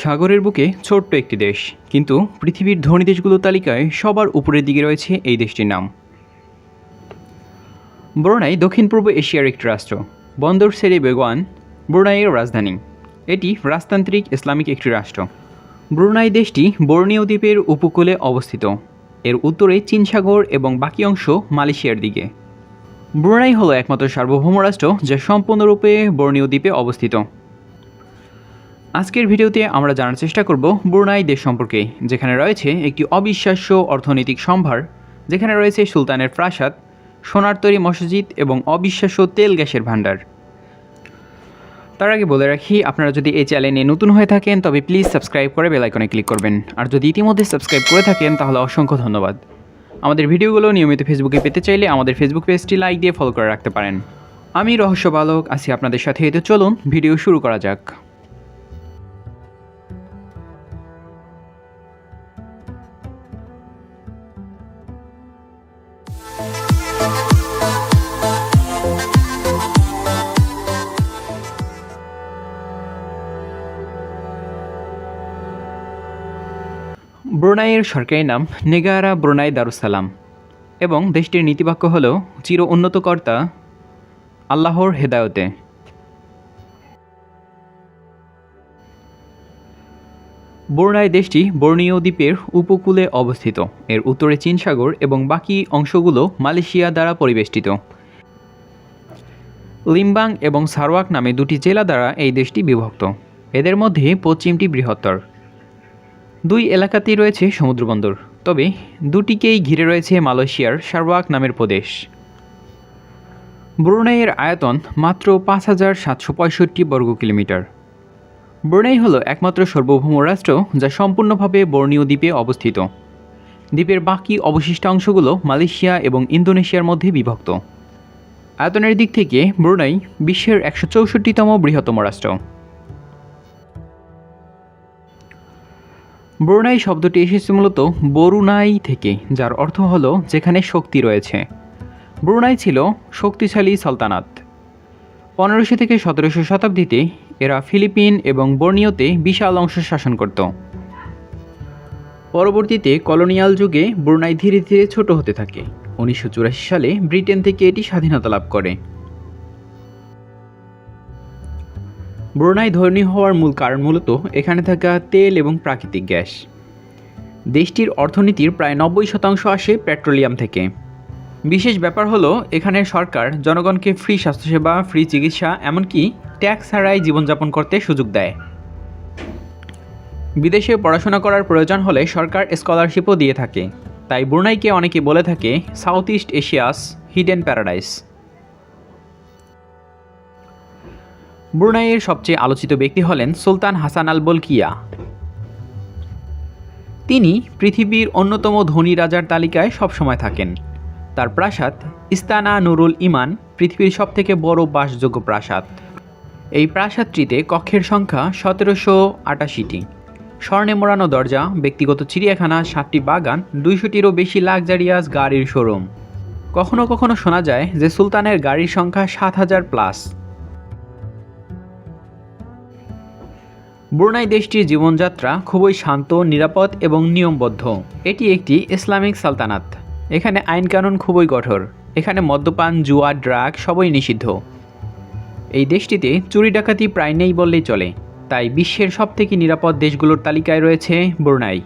সাগরের বুকে ছোট্ট একটি দেশ, কিন্তু পৃথিবীর ধনী দেশগুলোর তালিকায় সবার উপরের দিকে রয়েছে এই দেশটির নাম। ব্রুনাই দক্ষিণ পূর্ব এশিয়ার একটি রাষ্ট্র। বন্দর সেরে বেগোয়ান ব্রুনাইয়ের রাজধানী। এটি রাজতান্ত্রিক ইসলামিক একটি রাষ্ট্র। ব্রুনাই দেশটি বর্নিও দ্বীপের উপকূলে অবস্থিত। এর উত্তরে চীন সাগর এবং বাকি অংশ মালয়েশিয়ার দিকে। ব্রুনাই হলো একমাত্র সার্বভৌম রাষ্ট্র যা সম্পূর্ণরূপে বর্নিও দ্বীপে অবস্থিত। আজকের ভিডিওতে আমরা জানার চেষ্টা করব ব্রুনাই দেশ সম্পর্কে, যেখানে রয়েছে একটি অবিশ্বাস্য অর্থনৈতিক সম্ভার, যেখানে রয়েছে সুলতানের প্রাসাদ, সোনার তৈরি মসজিদ এবং অবিশ্বাস্য তেল গ্যাসের ভাণ্ডার। তার আগে বলে রাখি, আপনারা যদি এই চ্যানেলে নতুন হয়ে থাকেন তবে প্লিজ সাবস্ক্রাইব করে বেল আইকনে ক্লিক করবেন, আর যদি ইতিমধ্যে সাবস্ক্রাইব করে থাকেন তাহলে অসংখ্য ধন্যবাদ। আমাদের ভিডিওগুলো নিয়মিত ফেসবুকে পেতে চাইলে আমাদের ফেসবুক পেজটি লাইক দিয়ে ফলো করে রাখতে পারেন। আমি রহস্য বালক আছি আপনাদের সাথে। তো চলুন ভিডিও শুরু করা যাক। ব্রুনাইয়ের সরকারি নাম নেগারা ব্রুনাই দারুসালাম এবং দেশটির নীতিবাক্য হল চির উন্নত কর্তা আল্লাহর হেদায়তে। ব্রুনাই দেশটি বর্নিও দ্বীপের উপকূলে অবস্থিত। এর উত্তরে চীন সাগর এবং বাকি অংশগুলো মালয়েশিয়া দ্বারা পরিবেষ্টিত। লিম্বাং এবং সারওয়াক নামে দুটি জেলা দ্বারা এই দেশটি বিভক্ত। এদের মধ্যে পশ্চিমটি বৃহত্তর। দুই এলাকাতেই রয়েছে সমুদ্রবন্দর, তবে দুটিকেই ঘিরে রয়েছে মালয়েশিয়ার সারওয়াক নামের প্রদেশ। ব্রুনাইয়ের আয়তন মাত্র ৫,৭৬৫ বর্গ কিলোমিটার। ব্রুনাই হল একমাত্র সার্বভৌম রাষ্ট্র যা সম্পূর্ণভাবে বর্নিও দ্বীপে অবস্থিত। দ্বীপের বাকি অবশিষ্ট অংশগুলো মালয়েশিয়া এবং ইন্দোনেশিয়ার মধ্যে বিভক্ত। আয়তনের দিক থেকে ব্রুনাই বিশ্বের ১৬৪তম বৃহত্তম রাষ্ট্র। ব্রুনাই শব্দটি এসেছে মূলত বরুনাই থেকে, যার অর্থ হল যেখানে শক্তি রয়েছে। ব্রুনাই ছিল শক্তিশালী সালতানাত। ১৫০০ থেকে ১৭০০ শতাব্দীতে এরা ফিলিপিন এবং বর্নিওতে বিশাল অংশ শাসন করত। পরবর্তীতে কলোনিয়াল যুগে ব্রুনাই ধীরে ধীরে ছোট হতে থাকে। ১৯৮৪ সালে ব্রিটেন থেকে এটি স্বাধীনতা লাভ করে। ব্রুনাই ধনী হওয়ার মূল কারণ মূলত এখানে থাকা তেল এবং প্রাকৃতিক গ্যাস। দেশটির অর্থনীতির প্রায় ৯০% আসে পেট্রোলিয়াম থেকে। বিশেষ ব্যাপার হলো এখানের সরকার জনগণকে ফ্রি স্বাস্থ্যসেবা, ফ্রি চিকিৎসা, এমনকি ট্যাক্স ছাড়াই জীবনযাপন করতে সুযোগ দেয়। বিদেশে পড়াশোনা করার প্রয়োজন হলে সরকার স্কলারশিপও দিয়ে থাকে। তাই ব্রুনাইকে অনেকে বলে থাকে south east Asia's hidden paradise. ব্রুনাইয়ের সবচেয়ে আলোচিত ব্যক্তি হলেন সুলতান হাসান আল বলকিয়া। তিনি পৃথিবীর অন্যতম ধনী রাজার তালিকায় সবসময় থাকেন। তার প্রাসাদ ইস্তানা নুরুল ইমান পৃথিবীর সবথেকে বড় বাসযোগ্য প্রাসাদ। এই প্রাসাদটিতে কক্ষের সংখ্যা ১৭৮৮টি, স্বর্ণে মোড়ানো দরজা, ব্যক্তিগত চিড়িয়াখানা, ৭টি বাগান, ২০০টিরও বেশি লাক্সারিয়াস গাড়ির শোরুম। কখনো কখনো শোনা যায় যে সুলতানের গাড়ির সংখ্যা ৭,০০০+। ব্রুনাই দেশটির জীবনযাত্রা খুবই শান্ত, নিরাপদ এবং নিয়মবদ্ধ। এটি একটি ইসলামিক সালতানাত। এখানে আইনকানুন খুবই কঠোর। এখানে মদ্যপান, জুয়া, ড্রাগ সবই নিষিদ্ধ। এই দেশটিতে চুরি ডাকাতি প্রায় নেই বললেই চলে। তাই বিশ্বের সবথেকে নিরাপদ দেশগুলোর তালিকায় রয়েছে ব্রুনাই।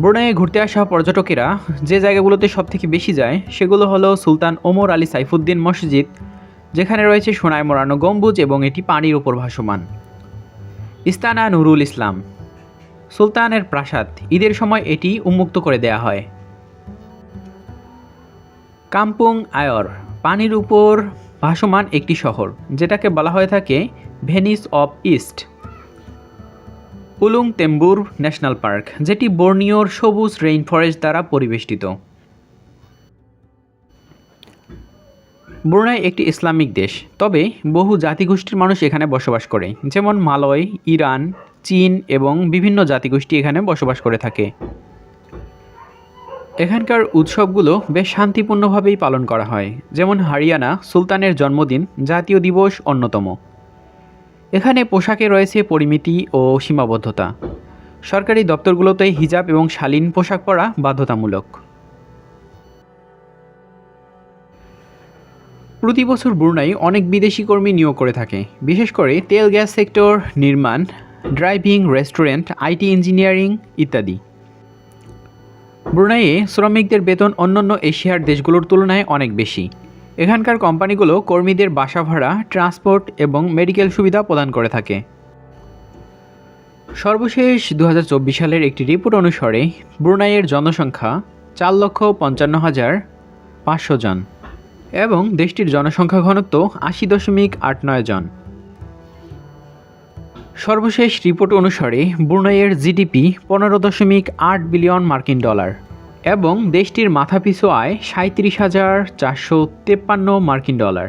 ব্রুনাইয়ে ঘুরতে আসা পর্যটকেরা যে জায়গাগুলোতে সবথেকে বেশি যায় সেগুলো হলো সুলতান ওমর আলী সাইফুদ্দিন মসজিদ, যেখানে রয়েছে সোনায় মোড়ানো গম্বুজ এবং এটি পানির উপর ভাসমান। ইস্তানা নুরুল ইসলাম, সুলতানের প্রাসাদ, ঈদের সময় এটি উন্মুক্ত করে দেয়া হয়। কাম্পুং আয়র, পানির উপর ভাসমান একটি শহর, যেটাকে বলা হয়ে থাকে Venice of east. Ulu Temburong national park, যেটি বর্নিওর সবুজ রেইন ফরেস্ট দ্বারা পরিবেষ্টিত। ব্রুনাই একটি ইসলামিক দেশ, তবে বহু জাতিগোষ্ঠীর মানুষ এখানে বসবাস করে, যেমন মালয়, ইরান, চীন এবং বিভিন্ন জাতিগোষ্ঠী এখানে বসবাস করে থাকে। এখানকার উৎসবগুলো বেশ শান্তিপূর্ণভাবেই পালন করা হয়, যেমন হরিয়ানা সুলতানের জন্মদিন জাতীয় দিবস অন্যতম। এখানে পোশাকে রয়েছে পরিমিতি ও সীমাবদ্ধতা। সরকারি দপ্তরগুলোতে হিজাব এবং শালীন পোশাক পরা বাধ্যতামূলক। প্রতি বছর ব্রুনাই অনেক বিদেশি কর্মী নিয়োগ করে থাকে, বিশেষ করে তেল গ্যাস সেক্টর, নির্মাণ, ড্রাইভিং, রেস্টুরেন্ট, আইটি ইঞ্জিনিয়ারিং ইত্যাদি। ব্রুনাইয়ে শ্রমিকদের বেতন অন্যান্য এশিয়ার দেশগুলোর তুলনায় অনেক বেশি। এখানকার কোম্পানিগুলো কর্মীদের বাসা ভাড়া, ট্রান্সপোর্ট এবং মেডিকেল সুবিধা প্রদান করে থাকে। সর্বশেষ 2024 সালের একটি রিপোর্ট অনুসারে ব্রুনাইয়ের জনসংখ্যা 4,55,500 জন এবং দেশটির জনসংখ্যা ঘনত্ব 80.89 জন। সর্বশেষ রিপোর্ট অনুসারে ব্রুনাইয়ের জিডিপি 15.8 বিলিয়ন মার্কিন ডলার এবং দেশটির মাথাপিছু আয় 37,453 মার্কিন ডলার।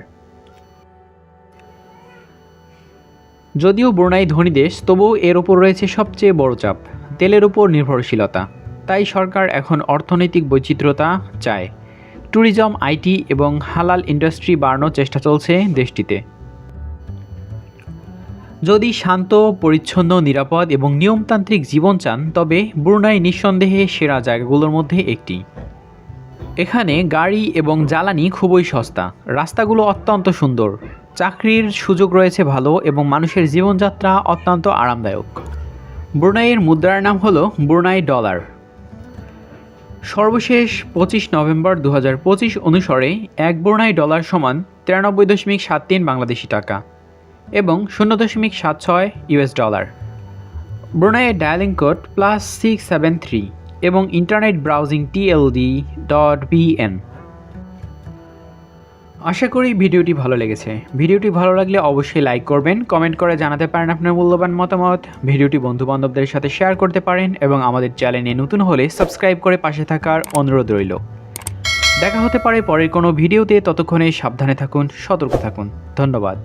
যদিও ব্রুনাই ধনী দেশ, তবুও এর ওপর রয়েছে সবচেয়ে বড় চাপ, তেলের উপর নির্ভরশীলতা। তাই সরকার এখন অর্থনৈতিক বৈচিত্র্যতা চায়। ট্যুরিজম, আইটি এবং হালাল ইন্ডাস্ট্রি বাড়ানোর চেষ্টা চলছে দেশটিতে। যদি শান্ত, পরিচ্ছন্ন, নিরাপদ এবং নিয়মতান্ত্রিক জীবন চান, তবে ব্রুনাই নিঃসন্দেহে সেরা জায়গাগুলোর মধ্যে একটি। এখানে গাড়ি এবং জ্বালানি খুবই সস্তা, রাস্তাগুলো অত্যন্ত সুন্দর, চাকরির সুযোগ রয়েছে ভালো এবং মানুষের জীবনযাত্রা অত্যন্ত আরামদায়ক। ব্রুনাইয়ের মুদ্রার নাম হলো ব্রুনাই ডলার। সর্বশেষ 25 নভেম্বর 2025 অনুসারে এক ব্রুনাই ডলার সমান 93.73 বাংলাদেশি টাকা এবং 0.76 ইউএস ডলার। ব্রুনাইয়ের ডায়ালিং কোড +673 এবং ইন্টারনেট ব্রাউজিং TLD.BN। আশা করি ভিডিওটি ভালো লেগেছে। ভিডিওটি ভালো লাগলে অবশ্যই লাইক করবেন, কমেন্ট করে জানাতে পারেন আপনার মূল্যবান মতামত। ভিডিওটি বন্ধুবান্ধবদের সাথে শেয়ার করতে পারেন এবং আমাদের চ্যানেলে নতুন হলে সাবস্ক্রাইব করে পাশে থাকার অনুরোধ রইল। দেখা হতে পারে পরের কোনো ভিডিওতে। ততক্ষণে সাবধানে থাকুন, সতর্ক থাকুন। ধন্যবাদ।